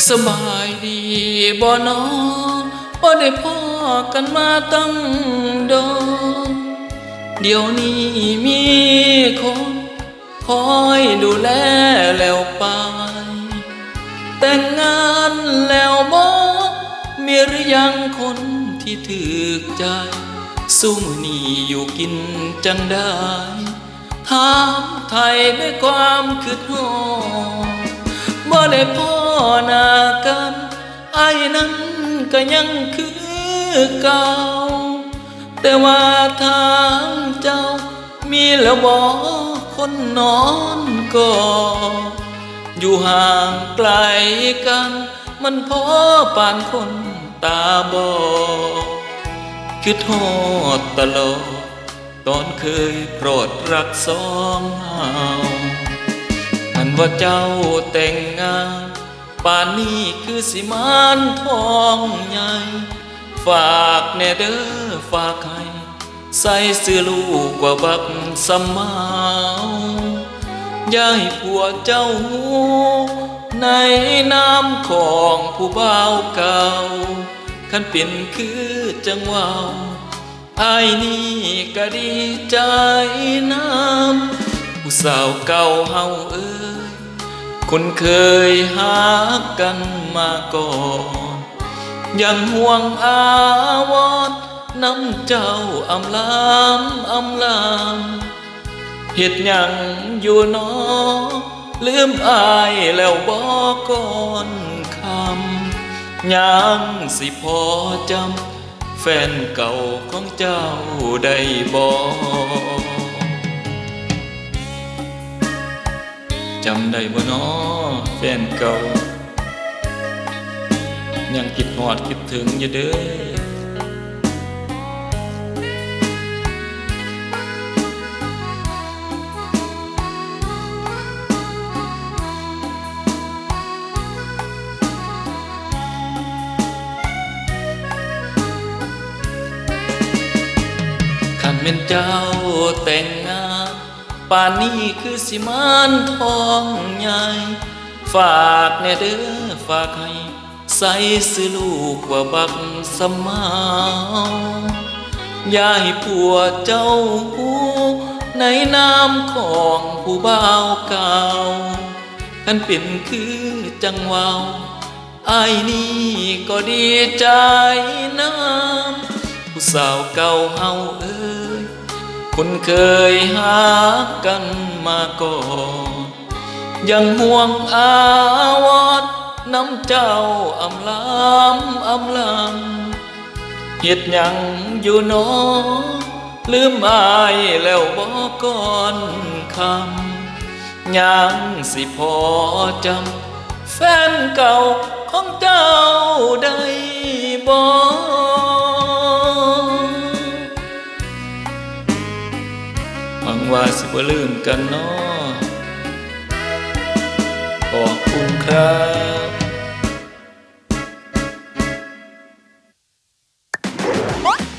สบายดีบ่น้อบ่ได้พ้อกันมาตั้งโดนเดี๋ยวนี้มีคนคอยดูแลแล้วไปแต่งงานแล้วบ่มีหรือยังคนที่ถูกใจสู้มื้อนี้อยู่กินจังได้ถามไทยด้วยความคิดฮอดบ่ได้พ้อหน้ากันอ้ายนั้นก็ยังคือเก่าแต่ว่าทางเจ้ามีแล้วบ่คนนอนก็อยู่ห่างไกลกันมันพอปานคนตาบอดคิดฮอดตลอดตอนเคยโปรดรักสองเฮาอันว่าเจ้าแต่งงานป่านนี้คือสิมานทองใหญ่ฝากแน่เด้อฝากให้ใส่ซื้อลูกว่าบักสำเมาอย่าให้ผัวเจ้าหูในน้ำของผู้บ่าวเก่าคันเป็นคือจังว่าอ้ายนี่ก็ดีใจน้ำผู้สาวเก่าเฮาเอ้ยคนเคยหากันมาก่อนยังห่วงอาวรน้ำเจ้าอำลำเฮ็ดหยังอยู่น้อลืมอายแล้วบ่ก่อนคำยังสิพอจำแฟนเก่าของเจ้าได้บ่จำได้บ่น้อแฟนเก่ายังคิดฮอดคิดถึงอยู่เด้อคันแม่นเจ้าแต่งงานป่านนี้คือสิมานทองใหญ่ฝากแน่เด้อฝากให้ใส่ซื้อลูกว่าบักสำเมาอย่าให้ผัวเจ้าหูในน้ำของผู้บ่าวเก่าคันเป็นคือจังว่าอ้ายนี่ก็ดีใจน้ำผู้สาวเก่าเฮาเอ้ยคนเคยหากันมาก่อนยังห่วงอาวรน้ำเจ้าอำลำเฮ็ดหยังอยู่น้อลืมอายแล้วบ่ก่อนคำยังสิพอจำแฟนเก่าของเจ้าได้บ่หวังว่าสิบ่ลืมกันน้อขอบคุณครับ